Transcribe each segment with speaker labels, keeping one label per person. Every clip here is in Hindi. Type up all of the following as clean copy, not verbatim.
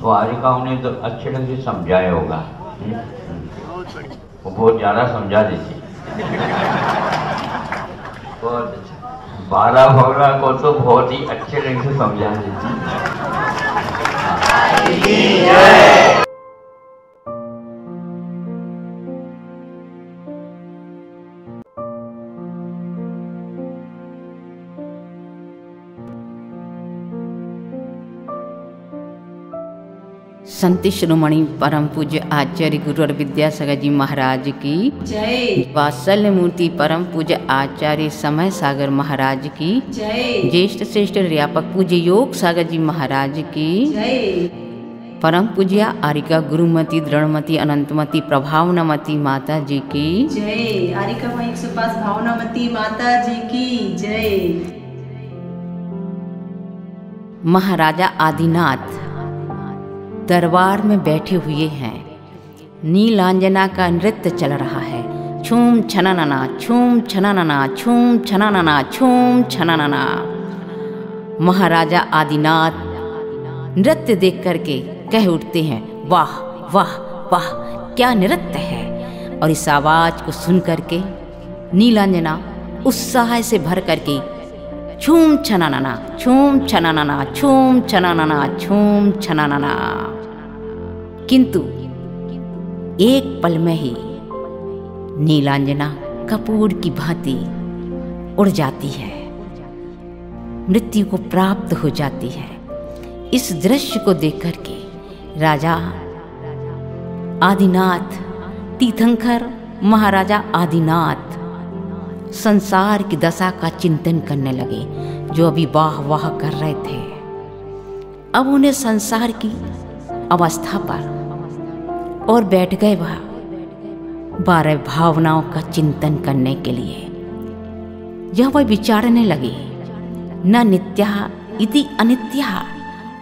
Speaker 1: वो आरिकाओं ने तो अच्छे ढंग से समझाया होगा। वो बहुत ज़्यादा समझा देती। बहुत अच्छा। 12 भवना को तो बहुत ही अच्छे ढंग से समझा देती।
Speaker 2: संत शिरोमणि परम पूज्य आचार्य गुरु और विद्यासागर जी महाराज की
Speaker 3: जय।
Speaker 2: वात्सल्य मूर्ति परम पूज्य आचार्य समय सागर महाराज की
Speaker 3: जय।
Speaker 2: ज्येष्ठ श्रेष्ठ अध्यापक पूज्य योग सागर जी महाराज की
Speaker 3: जय।
Speaker 2: परम पूज्य आरिका गुरुमती दृढ़मती अनंतमती प्रभावनामती माता जी की
Speaker 3: जय। आरिका माई 105 भावनामती माता जी की जय।
Speaker 2: महाराजा आदिनाथ दरबार में बैठे हुए हैं। नीलांजना का नृत्य चल रहा है। छूम छननना छूम छननना छूम छननना छूम छननना। महाराजा आदिनाथ नृत्य देख करके कह उठते हैं, वाह वाह वाह, क्या नृत्य है। और इस आवाज को सुन करके नीलांजना उत्साह से भर करके छूम छननना छूम छननना छूम छननना छूम छननना। किंतु एक पल में ही नीलांजना कपूर की भांति उड़ जाती है, मृत्यु को प्राप्त हो जाती है। इस दृश्य को देख करके राजा आदिनाथ तीर्थंकर महाराजा आदिनाथ संसार की दशा का चिंतन करने लगे। जो अभी वाह वाह कर रहे थे, अब उन्हें संसार की अवस्था पर और बैठ गए वह 12 भावनाओं का चिंतन करने के लिए। यह वह विचारने लगे, न नित्या इति अनित्या,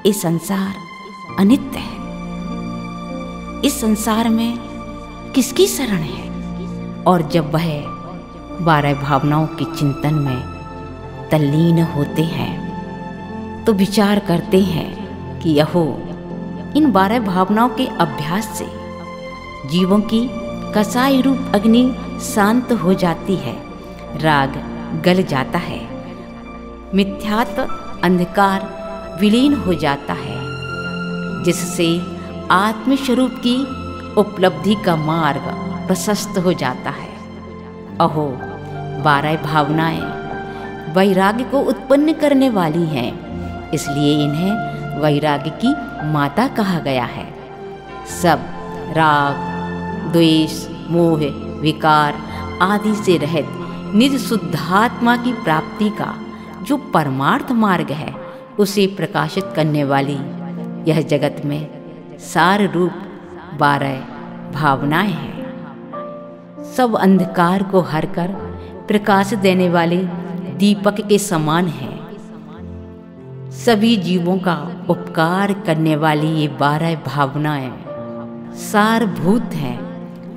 Speaker 2: ये संसार अनित्य है। इस संसार में किसकी शरण है। और जब वह 12 भावनाओं के चिंतन में तल्लीन होते हैं तो विचार करते हैं कि यहो इन 12 भावनाओं के अभ्यास से जीवों की कसाई रूप अग्नि शांत हो जाती है, राग गल जाता है, मिथ्यात्व अंधकार विलीन हो जाता है, जिससे आत्मस्वरूप की उपलब्धि का मार्ग प्रशस्त हो जाता है। अहो 12 भावनाएं वैराग्य को उत्पन्न करने वाली हैं, इसलिए इन्हें वैराग्य की माता कहा गया है। सब राग द्वेष मोह विकार आदि से रहित निज शुद्धात्मा की प्राप्ति का जो परमार्थ मार्ग है, उसे प्रकाशित करने वाली यह जगत में सार रूप 12 भावनाएं हैं। सब अंधकार को हर कर प्रकाश देने वाले दीपक के समान है। सभी जीवों का उपकार करने वाली ये 12 भावनाएं सारभूत हैं।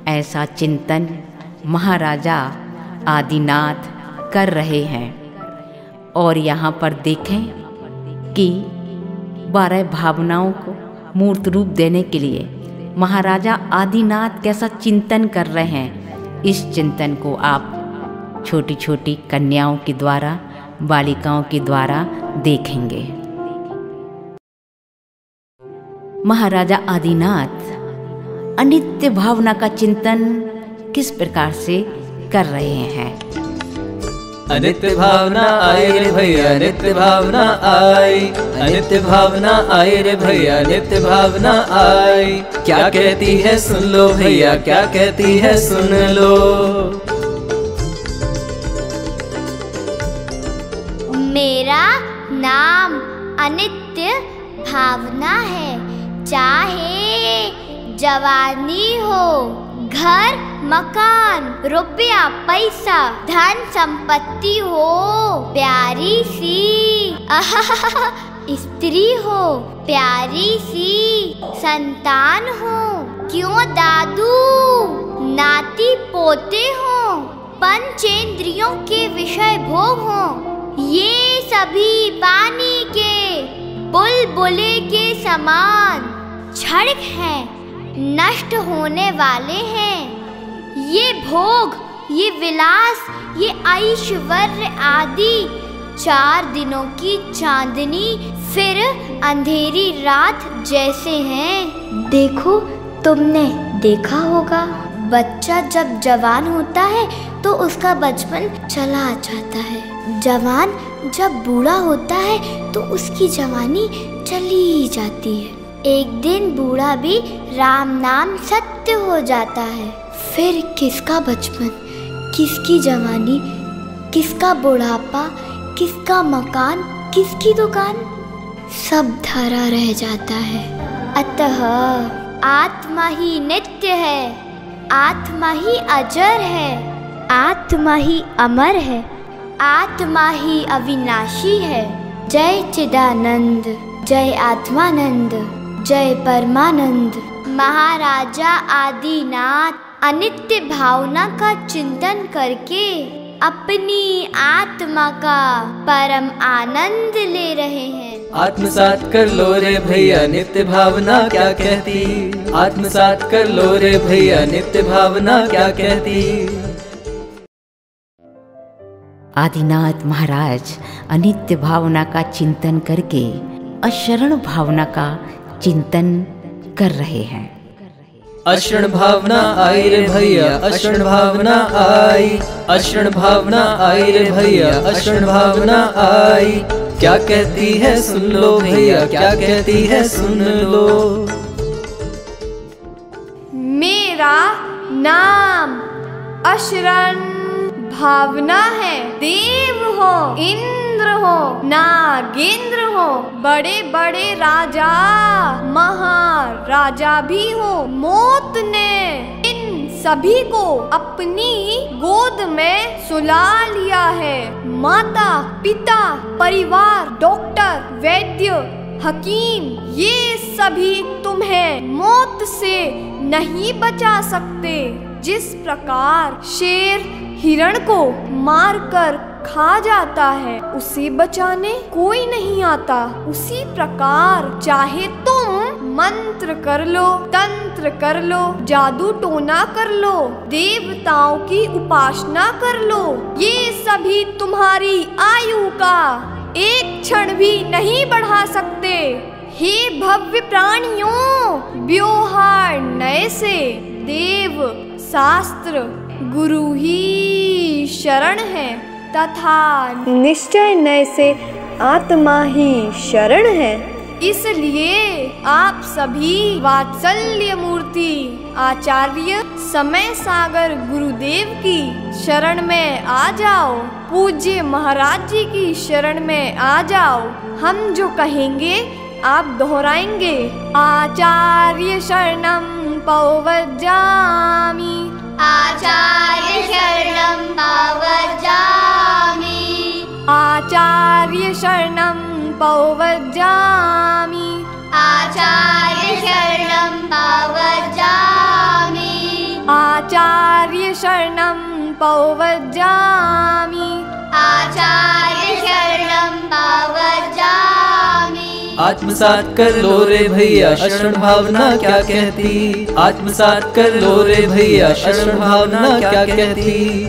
Speaker 2: ऐसा चिंतन महाराजा आदिनाथ कर रहे हैं। और यहाँ पर देखें कि 12 भावनाओं को मूर्त रूप देने के लिए महाराजा आदिनाथ कैसा चिंतन कर रहे हैं। इस चिंतन को आप छोटी छोटी कन्याओं के द्वारा, बालिकाओं के द्वारा देखेंगे। महाराजा आदिनाथ अनित्य भावना का चिंतन किस प्रकार से कर रहे हैं।
Speaker 4: अनित्य भावना आई रे भैया, नित्य भावना आई, अनित्य भावना आई रे भैया, नित्य भावना आई। क्या कहती है सुन लो भैया, क्या कहती है सुन लो।
Speaker 5: मेरा नाम अनित्य भावना है। चाहे जवानी हो, घर मकान रुपया पैसा धन संपत्ति हो, प्यारी सी स्त्री हो, प्यारी सी संतान हो, क्यों दादू नाती पोते हो, पंचेंद्रियों के विषय भोग हो, ये सभी पानी के बुलबुले के समान क्षणिक हैं, नष्ट होने वाले हैं। ये भोग, ये विलास, ये ऐश्वर्य आदि 4 दिनों की चांदनी फिर अंधेरी रात जैसे हैं। देखो, तुमने देखा होगा, बच्चा जब जवान होता है तो उसका बचपन चला जाता है। जवान जब बूढ़ा होता है तो उसकी जवानी चली जाती है। एक दिन बूढ़ा भी राम नाम सत्य हो जाता है। फिर किसका बचपन, किसकी जवानी, किसका बुढ़ापा, किसका मकान, किसकी दुकान, सब धरा रह जाता है। अतः आत्मा ही नित्य है, आत्मा ही अजर है, आत्मा ही अमर है, आत्मा ही अविनाशी है। जय चिदानंद, जय आत्मानंद, जय परमानंद। महाराजा आदिनाथ अनित्य भावना का चिंतन करके अपनी आत्मा का परम आनंद ले रहे हैं।
Speaker 4: आत्मसात कर लो रे भैया नित्य भावना क्या कहती, आत्मसात कर लो रे भैया नित्य भावना क्या कहती।
Speaker 2: आदिनाथ महाराज अनित्य भावना का चिंतन करके अशरण भावना का चिंतन कर रहे हैं।
Speaker 4: अशरण भावना आई रे भैया, अशरण भावना आई, अशरण भावना आई रे भैया, अशरण भावना आई। क्या कहती है सुन लो भैया, क्या कहती है सुन लो।
Speaker 3: मेरा नाम अशरण भावना है। देव हो, इंद्र हो, नागेंद्र हो, बड़े बड़े राजा महाराजा भी हो, मौत ने इन सभी को अपनी गोद में सुला लिया है। माता, पिता, परिवार, डॉक्टर, वैद्य, हकीम, ये सभी तुम्हें मौत से नहीं बचा सकते। जिस प्रकार शेर हिरण को मारकर खा जाता है, उसे बचाने कोई नहीं आता, उसी प्रकार चाहे तुम मंत्र कर लो, तंत्र कर लो, जादू टोना कर लो, देवताओं की उपासना कर लो, ये सभी तुम्हारी आयु का एक क्षण भी नहीं बढ़ा सकते। हे भव्य प्राणियों, व्यवहार नए से देव शास्त्र गुरु ही शरण है तथा निश्चय नय से आत्मा ही शरण है। इसलिए आप सभी वात्सल्य मूर्ति आचार्य समय सागर गुरुदेव की शरण में आ जाओ, पूज्य महाराज जी की शरण में आ जाओ। हम जो कहेंगे आप दोहराएंगे। आचार्य शरणं पौवज्जामि,
Speaker 5: आचार्य शरणं पौवज्जामि,
Speaker 3: आचार्य शरणं पौवज्जामि,
Speaker 5: आचार्य शरणं पौवज्जामि,
Speaker 3: आचार्य शरणं पौवज्जामि,
Speaker 5: आचार्य शरणं पौवज्जामि।
Speaker 4: आत्मसात कर लो रे भैया अशरण भावना क्या कहती, आत्मसात कर लो रे भैया अशरण भावना क्या कहती।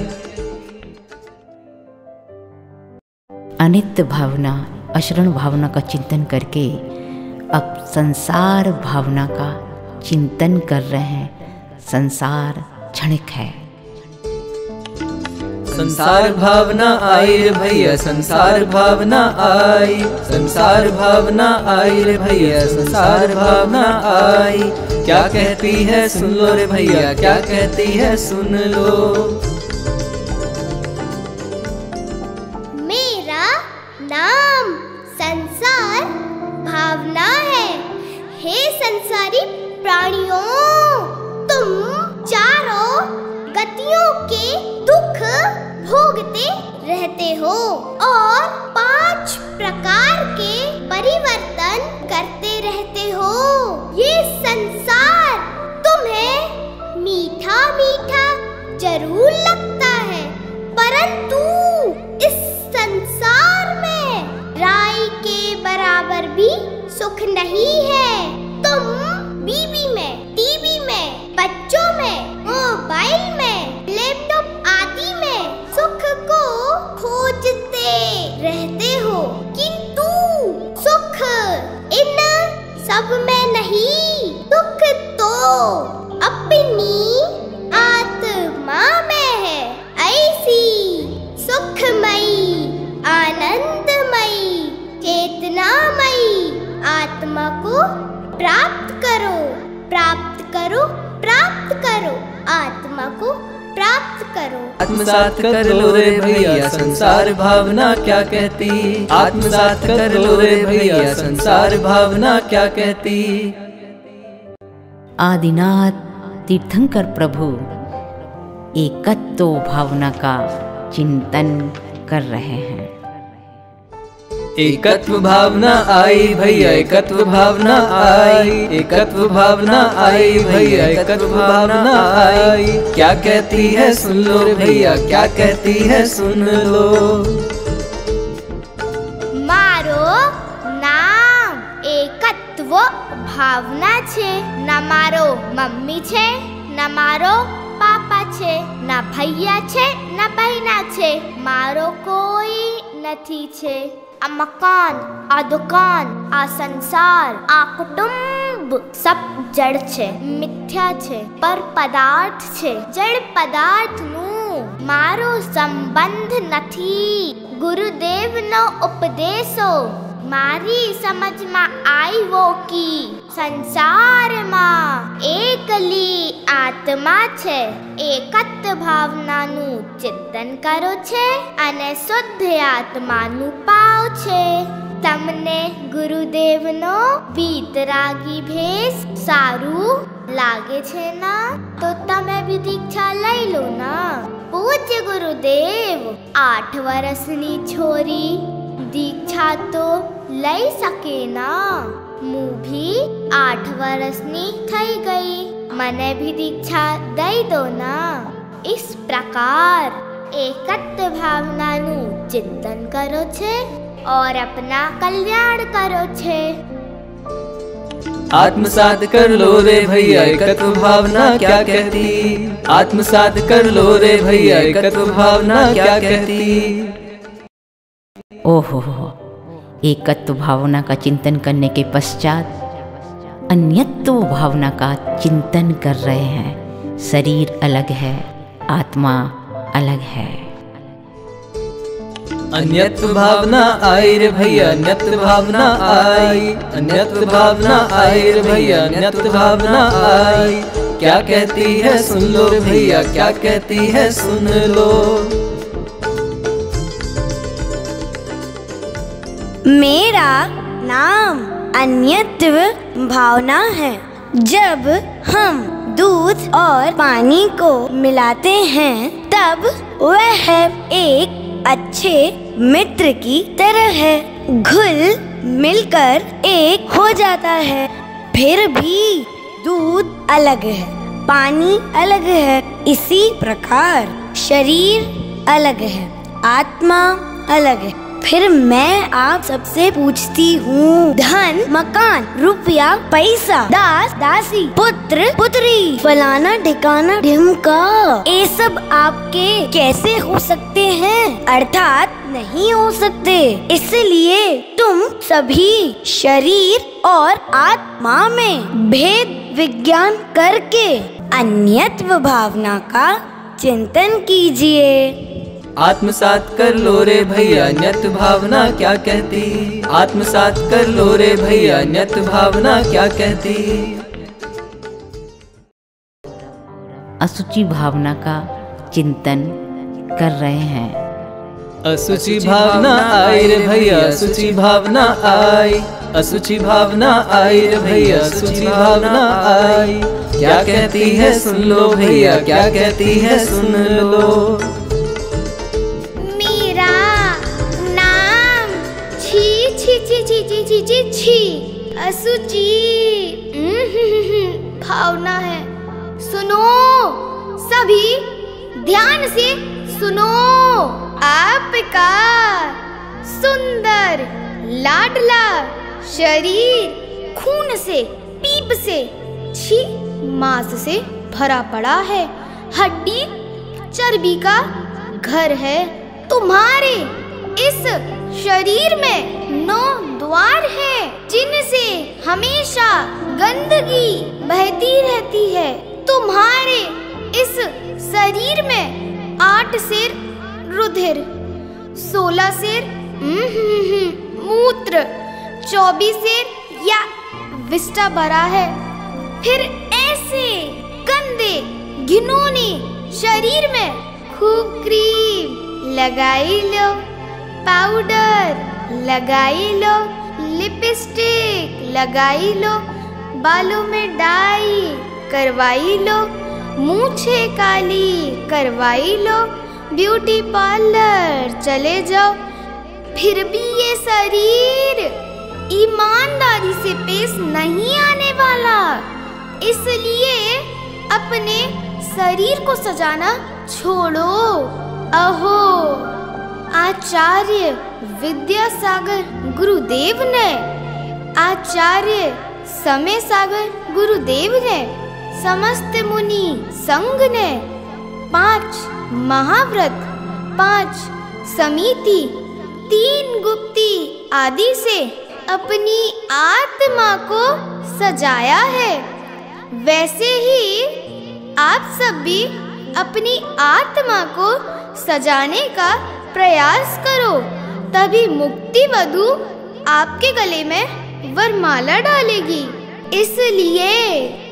Speaker 2: अनित्य भावना, अशरण भावना का चिंतन करके अब संसार भावना का चिंतन कर रहे हैं। संसार क्षणिक है।
Speaker 4: संसार भावना आई रे भैया, संसार भावना आई, संसार भावना आई रे भैया, संसार भावना आई। क्या कहती है सुन लो रे भैया, क्या कहती है सुन लो।
Speaker 5: मेरा नाम संसार भावना है। हे संसारी प्राणियों, तुम चारों गतियों के दुख भोगते रहते हो और 5 प्रकार के परिवर्तन करते रहते हो। ये संसार तुम्हें मीठा मीठा जरूर लगता है, परंतु इस संसार में राई के बराबर भी सुख नहीं है। तुम सुख तो अपनी आत्मा में है। ऐसी सुखमयी आनंदमयी चेतनामयी आत्मा को प्राप्त करो, प्राप्त करो, प्राप्त करो, आत्मा को प्राप्त करो।
Speaker 4: आत्मसात कर लो रे भैया संसार भावना क्या कहती, आत्मसात कर लो रे भैया संसार भावना क्या कहती।
Speaker 2: आदिनाथ तीर्थंकर प्रभु एकत्व भावना का चिंतन कर रहे हैं।
Speaker 4: एकत्व भावना आई भैया, एकत्व भावना आई, एकत्व भावना आई भैया, एकत्व भावना आई। क्या कहती है सुन लो रे भैया, क्या कहती है सुन लो।
Speaker 5: मारो नाम एकत्व भावना छे, न मारो मम्मी छे, न मारो पापा छे, न भैया छे, न बहना छे, मारो कोई નથી छे। आ मकान, आ दुकान, आ संसार, आ कुटुंब सब जड़ छे, मिथ्या छे, पर पदार्थ छे। जड़ पदार्थ नु मारो संबंध नथी। गुरुदेव नो उपदेशो मारी समझ में आई वो की संसार में एकली आत्मा छे। एकत्व भावना नु चिंतन करो छे अने शुद्ध आत्मा नु पाओ छे। तमने गुरुदेव नो वीतरागी भेष सारू लागे छे ना, तो तमे भी दीक्षा लई लो ना। पूज्य गुरुदेव 8 वर्षनी छोरी दीक्षा तो लई सके ना। मु भी 8 वर्षनी थई गई, मने भी दीक्षा दई दो ना। इस प्रकार एकत्व भावना नु चिंतन करो छे और अपना कल्याण करो छे।
Speaker 4: आत्मसात कर लो रे भैया एकत्व भावना क्या कहती, आत्मसात कर लो रे भैया एकत्व भावना क्या कहती।
Speaker 2: ओहो, एकत्व भावना का चिंतन करने के पश्चात अन्यत्व भावना का चिंतन कर रहे हैं। शरीर अलग है, आत्मा अलग है।
Speaker 4: अन्यत्व भावना आई रे भैया, अन्यत्व भावना आई, अन्यत्व भावना आई रे भैया, अन्यत्व भावना आई। क्या कहती है सुन लो रे भैया, क्या कहती है सुन लो।
Speaker 6: मेरा नाम अन्यत्व भावना है। जब हम दूध और पानी को मिलाते हैं तब वह एक अच्छे मित्र की तरह है, घुल मिलकर एक हो जाता है। फिर भी दूध अलग है, पानी अलग है। इसी प्रकार शरीर अलग है, आत्मा अलग है। फिर मैं आप सबसे पूछती हूँ, धन, मकान, रुपया, पैसा, दास, दासी, पुत्र, पुत्री, फलाना ठिकाना ढिमका, ये सब आपके कैसे हो सकते हैं? अर्थात नहीं हो सकते। इसलिए तुम सभी शरीर और आत्मा में भेद विज्ञान करके अन्यत्व भावना का चिंतन कीजिए।
Speaker 4: आत्मसात कर लो रे भैया अन्यत्व भावना क्या कहती, आत्मसात कर लो रे भैया अन्यत्व भावना क्या कहती।
Speaker 2: असुचि भावना का चिंतन कर रहे हैं।
Speaker 4: असुचि भावना आई रे भैया, असुचि भावना आई, असुचि भावना आई रे भैया, असुचि भावना आई। क्या कहती है सुन लो भैया, क्या कहती है सुन लो।
Speaker 3: छी असुचि भावना है। सुनो सभी, ध्यान से सुनो। आपका सुंदर लाडला शरीर खून से, पीप से, छी मांस से भरा पड़ा है। हड्डी चर्बी का घर है। तुम्हारे इस शरीर में 9 द्वार हैं।
Speaker 5: जिनसे हमेशा गंदगी बहती रहती है। तुम्हारे इस शरीर में 8 सेर रुधिर, 16 सेर मूत्र, 24 सेर या विष्टा भरा है। फिर ऐसे गंदे घिनौने शरीर में खूब क्रीम लगाई लो, पाउडर लगाई लो, लिपस्टिक लगाई लो, बालों में डाई करवाई लो, मूछे काली करवाई लो, ब्यूटी पार्लर चले जाओ। फिर भी ये शरीर ईमानदारी से पेश नहीं आने वाला। इसलिए अपने शरीर को सजाना छोड़ो। अहो, आचार्य विद्यासागर गुरुदेव ने, आचार्य समय सागर गुरुदेव ने, समस्त मुनि संघ ने 5 महाव्रत, 5 समिति, 3 गुप्ती आदि से अपनी आत्मा को सजाया है। वैसे ही आप सब भी अपनी आत्मा को सजाने का प्रयास करो, तभी मुक्ति वधू आपके गले में वरमाला डालेगी। इसलिए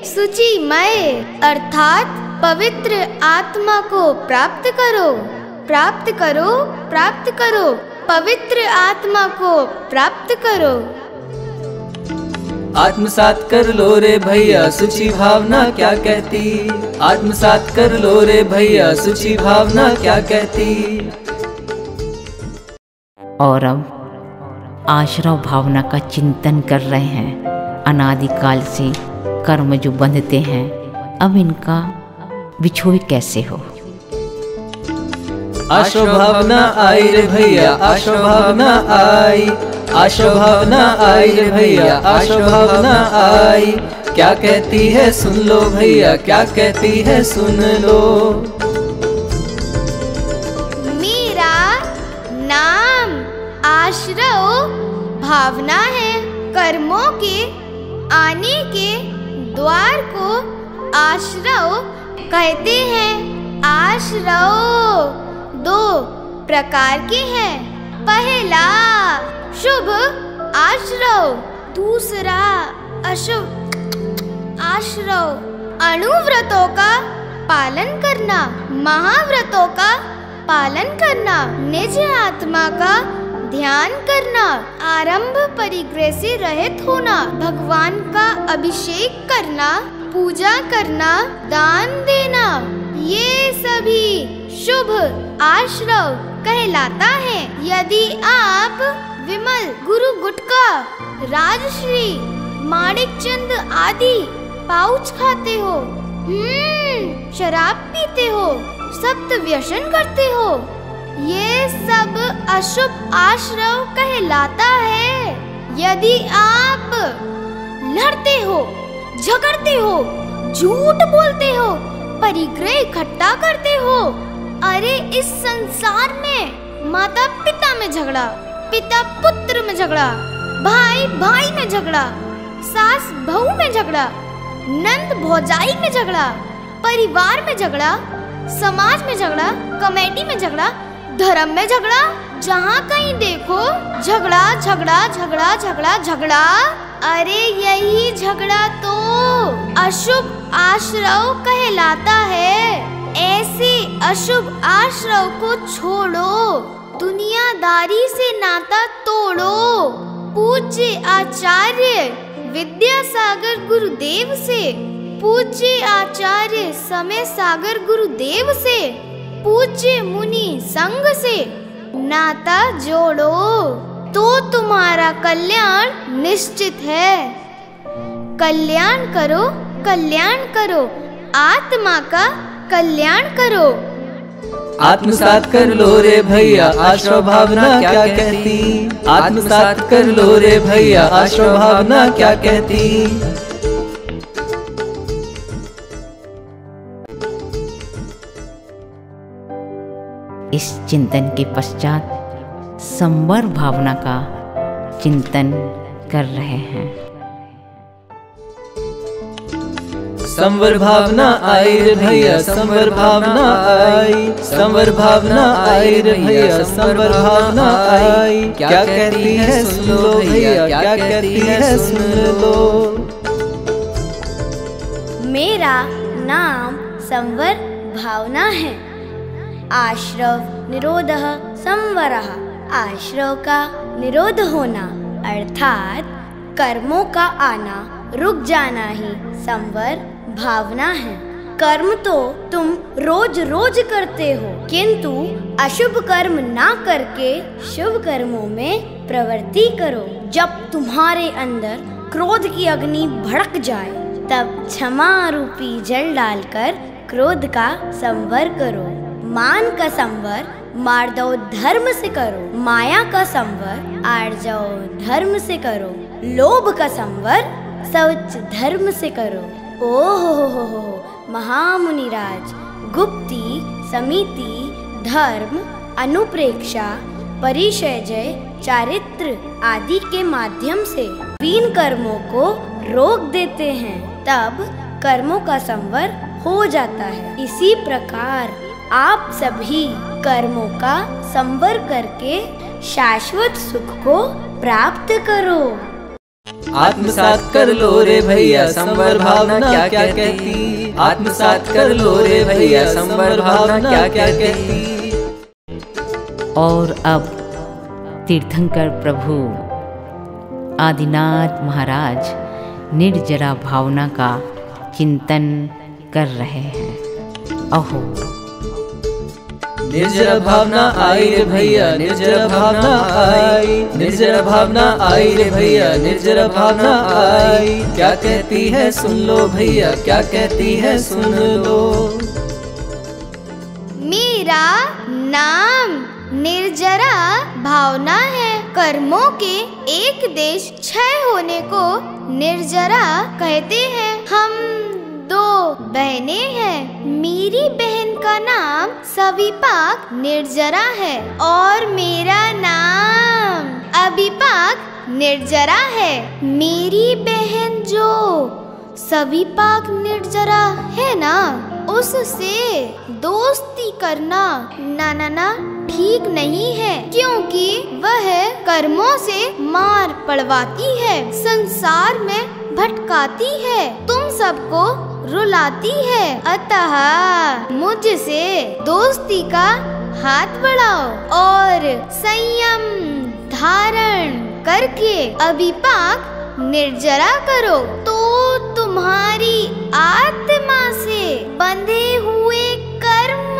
Speaker 5: शुचिमय अर्थात पवित्र आत्मा को प्राप्त करो, प्राप्त करो, प्राप्त करो, पवित्र आत्मा को प्राप्त करो।
Speaker 4: आत्मसात कर लो रे भैया शुचि भावना क्या कहती, आत्मसात कर लो रे भैया शुचि भावना क्या कहती।
Speaker 2: और अब आश्रव भावना का चिंतन कर रहे हैं। अनादिकाल से कर्म जो बंधते हैं, अब इनका बिछोई कैसे हो।
Speaker 4: आश्रव भावना आई रे भैया, आश्रव भावना आई, आश्रव भावना आई रे भैया, आश्रव भावना आई। क्या कहती है सुन लो भैया, क्या कहती है सुन लो।
Speaker 5: मेरा नाम आश्रव भावना है। कर्मों के आने के द्वार को आश्रव कहते हैं। आश्रव 2 प्रकार के हैं। पहला शुभ आश्रव, दूसरा अशुभ आश्रव। अणुव्रतों का पालन करना, महाव्रतों का पालन करना, निज आत्मा का ध्यान करना, आरंभ परिग्रह से रहित होना, भगवान का अभिषेक करना, पूजा करना, दान देना, ये सभी शुभ आश्रव कहलाता है। यदि आप विमल, गुरु गुटका, राजश्री, माणिक चंद आदि पाउच खाते हो, शराब पीते हो, सप्त व्यसन करते हो, ये सब अशुभ आश्रव कहलाता है। यदि आप लड़ते हो, झगड़ते हो, झूठ बोलते हो, परिग्रह इकट्ठा करते हो, अरे इस संसार में माता पिता में झगड़ा, पिता पुत्र में झगड़ा, भाई भाई में झगड़ा, सास बहू में झगड़ा, नंद भौजाई में झगड़ा, परिवार में झगड़ा, समाज में झगड़ा, कमेटी में झगड़ा, धर्म में झगड़ा, जहाँ कहीं देखो झगड़ा झगड़ा झगड़ा झगड़ा झगड़ा। अरे यही झगड़ा तो अशुभ आश्रव कहलाता है। ऐसे अशुभ आश्रव को छोड़ो, दुनियादारी से नाता तोड़ो। पूज्य आचार्य विद्यासागर गुरुदेव से, पूज्य आचार्य समय सागर गुरुदेव से, पूज्य मुनि संघ से नाता जोड़ो तो तुम्हारा कल्याण निश्चित है। कल्याण करो, कल्याण करो, आत्मा का कल्याण करो।
Speaker 4: आत्मसात कर लो रे भैया आश्रव भावना क्या कहती, आत्मसात कर लो रे भैया आश्रव भावना क्या कहती।
Speaker 2: इस चिंतन के पश्चात संवर भावना का चिंतन कर रहे हैं।
Speaker 4: संवर भावना आई रे भैया, संवर भावना आई, संवर भावना आई रे भैया, संवर भावना आई। क्या कहती है सुन लो भैया, क्या कहती है सुन लो।
Speaker 6: मेरा नाम संवर भावना है। आश्रव निरोधः संवरः। आश्रव का निरोध होना अर्थात कर्मों का आना रुक जाना ही संवर भावना है। कर्म तो तुम रोज रोज करते हो, किंतु अशुभ कर्म ना करके शुभ कर्मों में प्रवृत्ति करो। जब तुम्हारे अंदर क्रोध की अग्नि भड़क जाए तब क्षमा रूपी जल डालकर क्रोध का संवर करो। मान का संवर मार्दव धर्म से करो। माया का संवर आर्जव धर्म से करो। लोभ का संवर शौच धर्म से करो। ओहो महामुनिराज, गुप्ती, समिति, धर्म, अनुप्रेक्षा, परिचय, चारित्र आदि के माध्यम से तीन कर्मों को रोक देते हैं, तब कर्मों का संवर हो जाता है। इसी प्रकार आप सभी कर्मों का संवर करके शाश्वत सुख को प्राप्त करो।
Speaker 4: आत्मसात कर लो रे भैया, संवर भावना क्या कहती। आत्मसात कर लो रे भैया, संवर भावना क्या कहती।
Speaker 2: और अब तीर्थंकर प्रभु आदिनाथ महाराज निर्जरा भावना का चिंतन कर रहे हैं। अहो
Speaker 4: निर्जरा भावना आई रे भैया, निर्जरा भावना आई, निर्जरा भावना आई रे भैया, निर्जरा भावना आई। क्या कहती है सुन लो भैया, क्या कहती है सुन लो।
Speaker 5: मेरा नाम निर्जरा भावना है। कर्मों के एक देश क्षय होने को निर्जरा कहते हैं। हम दो बहनें हैं। मेरी बहन का नाम सविपाक निर्जरा है और मेरा नाम अभिपाक निर्जरा है। मेरी बहन जो सविपाक निर्जरा है ना, उससे दोस्ती करना ना ठीक नहीं है, क्योंकि वह कर्मों से मार पड़वाती है, संसार में भटकाती है, तुम सबको रुलाती है। अतः मुझसे दोस्ती का हाथ बढ़ाओ और संयम धारण करके अभिपाक निर्जरा करो, तो तुम्हारी आत्मा से बंधे हुए कर्म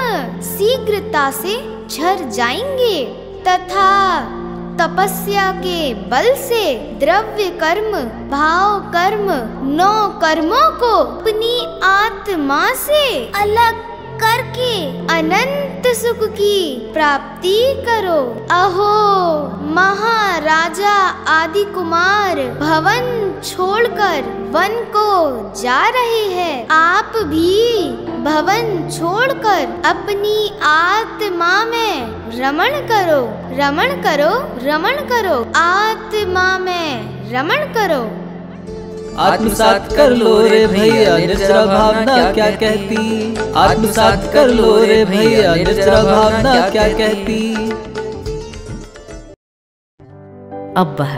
Speaker 5: शीघ्रता से झड़ जाएंगे तथा तपस्या के बल से द्रव्य कर्म, भाव कर्म, 9 कर्मों को अपनी आत्मा से अलग करके अनंत सुख की प्राप्ति करो। अहो महाराजा आदि कुमार भवन छोड़कर वन को जा रहे हैं। आप भी भवन छोड़कर अपनी आत्मा में रमण करो, रमण करो, रमण करो, आत्मा में रमण करो।
Speaker 4: आत्मसात कर लो रे भैया, निर्जरा भावना क्या कहती। आत्मसात कर लो रे भैया, निर्जरा भावना क्या कहती।
Speaker 2: अब वह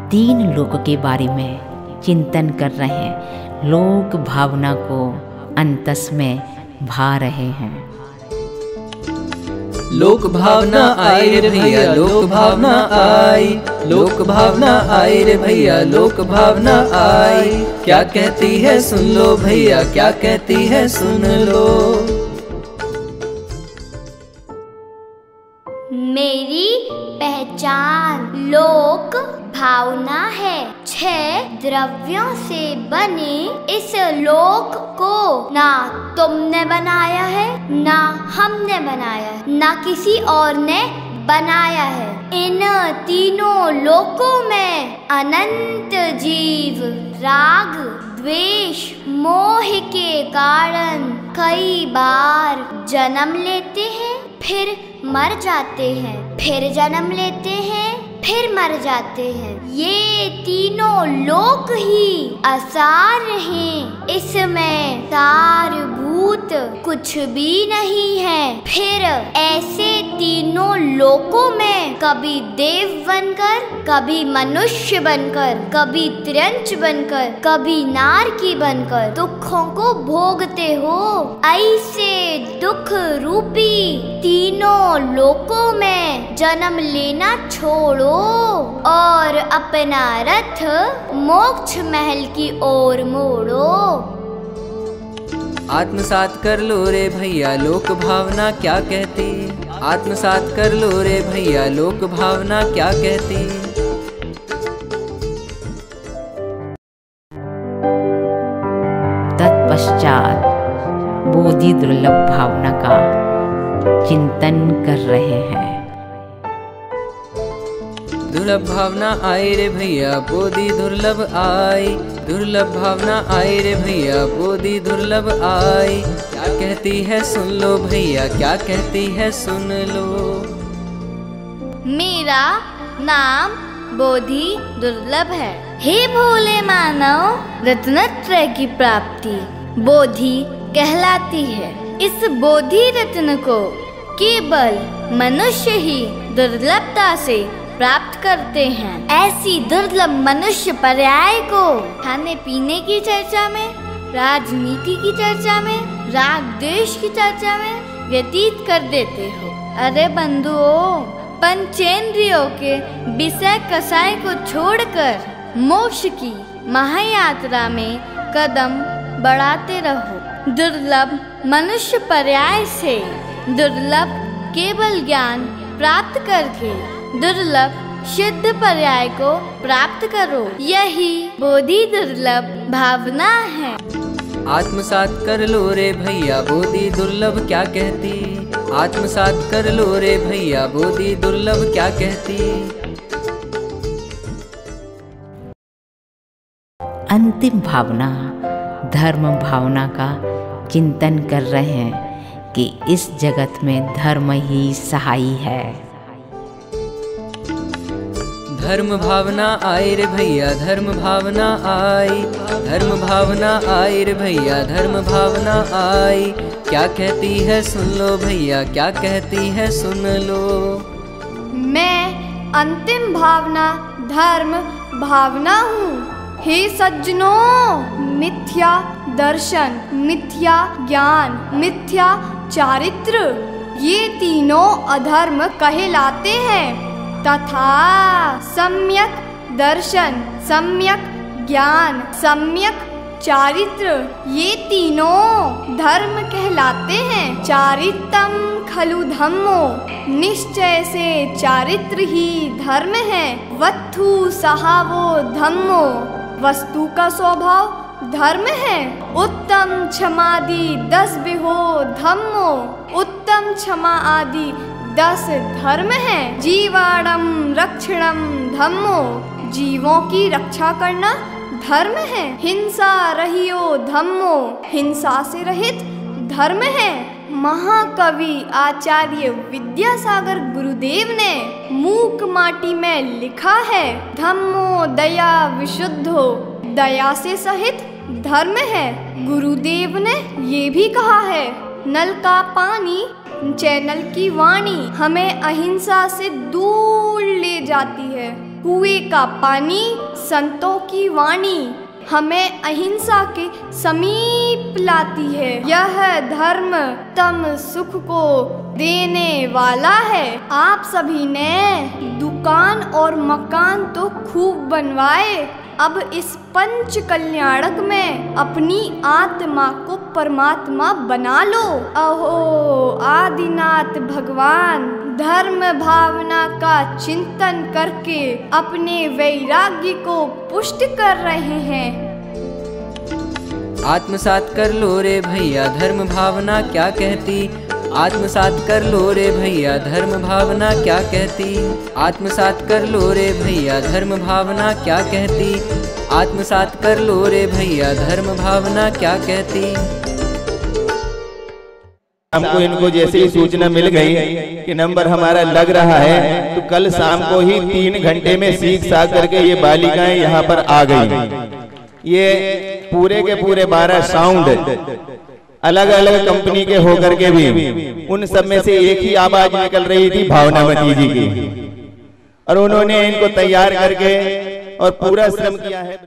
Speaker 2: 3 लोक के बारे में चिंतन कर रहे हैं, लोक भावना को अंतस में भा रहे हैं।
Speaker 4: लोक भावना आई रे भैया, लोक भावना आई, लोक भावना आई रे भैया, लोक भावना आई। क्या कहती है सुन लो भैया, क्या कहती है सुन लो।
Speaker 5: मेरी पहचान लोक भावना है। 6 द्रव्यों से बने इस लोक को ना तुमने बनाया है, ना हमने बनाया है, ना किसी और ने बनाया है। इन तीनों लोकों में अनंत जीव राग, द्वेष, मोह के कारण कई बार जन्म लेते हैं, फिर मर जाते हैं, फिर जन्म लेते हैं, फिर मर जाते हैं। ये तीनों लोक ही असार हैं, इसमें सार भूत कुछ भी नहीं है। फिर ऐसे तीनों लोकों में कभी देव बनकर, कभी मनुष्य बनकर, कभी त्रियंच बनकर, कभी नारकी बनकर दुखों को भोगते हो। ऐसे दुख रूपी तीनों लोकों में जन्म लेना छोड़ो और अपना रथ मोक्ष महल की ओर मोड़ो।
Speaker 4: आत्मसात कर लो रे भैया लोक भावना क्या कहती। आत्मसात कर लो रे भैया लोक भावना क्या कहती।
Speaker 2: तत्पश्चात बोधि दुर्लभ भावना का चिंतन कर रहे हैं।
Speaker 4: दुर्लभ भावना आई रे भैया बोधि दुर्लभ आई। दुर्लभ भावना आई रे भैया बोधि दुर्लभ आई। क्या कहती है सुन लो भैया, क्या कहती है सुन लो।
Speaker 6: मेरा नाम बोधि दुर्लभ है। हे भोले मानव, रत्नत्रय की प्राप्ति बोधि कहलाती है। इस बोधि रत्न को केवल मनुष्य ही दुर्लभता से प्राप्त करते हैं। ऐसी दुर्लभ मनुष्य पर्याय को खाने पीने की चर्चा में, राजनीति की चर्चा में, राग द्वेष की चर्चा में व्यतीत कर देते हो। अरे बंधुओं, पंचेंद्रियों के विषय कसाय को छोड़कर मोक्ष की महायात्रा में कदम बढ़ाते रहो। दुर्लभ मनुष्य पर्याय से दुर्लभ केवल ज्ञान प्राप्त करके दुर्लभ सिद्ध पर्याय को प्राप्त करो। यही बोधि दुर्लभ भावना है।
Speaker 4: आत्मसात कर लो रे भैया बोधि दुर्लभ क्या कहती। आत्मसात कर लो रे भैया बोधि दुर्लभ क्या कहती।
Speaker 2: अंतिम भावना धर्म भावना का चिंतन कर रहे हैं कि इस जगत में धर्म ही सहाई है।
Speaker 4: धर्म भावना आई रे भैया धर्म भावना आई। धर्म भावना आई रे भैया धर्म भावना आई। क्या कहती है सुन लो भैया, क्या कहती है सुन लो।
Speaker 3: मैं अंतिम भावना धर्म भावना हूँ। हे सज्जनों, मिथ्या दर्शन, मिथ्या ज्ञान, मिथ्या चारित्र, ये तीनों अधर्म कहलाते हैं। तथा सम्यक दर्शन, सम्यक ज्ञान, सम्यक चारित्र, ये तीनों धर्म कहलाते हैं। चारित्रम खलु धम्मो, निश्चय से चारित्र ही धर्म है। वत्थु सहावो धम्मो, वस्तु का स्वभाव धर्म है। उत्तम क्षमादि 10 विहो धम्मो, उत्तम क्षमा आदि 10 धर्म है। जीवाणम रक्षणम धम्मो, जीवों की रक्षा करना धर्म है। हिंसा रहियो धम्मो, हिंसा से रहित धर्म है। महाकवि आचार्य विद्यासागर गुरुदेव ने मूक माटी में लिखा है, धम्मो दया विशुद्धो, दया से सहित धर्म है। गुरुदेव ने ये भी कहा है, नल का पानी चैनल की वाणी हमें अहिंसा से दूर ले जाती है। कुएं का पानी संतों की वाणी हमें अहिंसा के समीप लाती है। यह धर्म तम सुख को देने वाला है। आप सभी ने दुकान और मकान तो खूब बनवाए, अब इस पंच कल्याणक में अपनी आत्मा को परमात्मा बना लो। अहो आदिनाथ भगवान धर्म भावना का चिंतन करके अपने वैराग्य को पुष्ट कर रहे हैं।
Speaker 4: आत्मसात कर लो रे भैया धर्म भावना क्या कहती। आत्मसात कर लो रे भैया धर्म भावना क्या कहती। आत्मसात कर लो रे भैया धर्म भावना क्या कहती। आत्मसात कर लो रे भैया धर्म भावना क्या कहती।
Speaker 7: हमको इनको जैसे ही सूचना मिल गई कि नंबर हमारा लग रहा है, तो कल शाम को ही 3 घंटे में सीख साख करके ये बालिकाएं यहाँ पर आ गई। ये पूरे के पूरे 12 साउंड अलग अलग कंपनी के होकर के भी उन सब में से एक ही आवाज निकल रही थी भावनामती जी की, और उन्होंने इनको तैयार करके और पूरा श्रम किया है।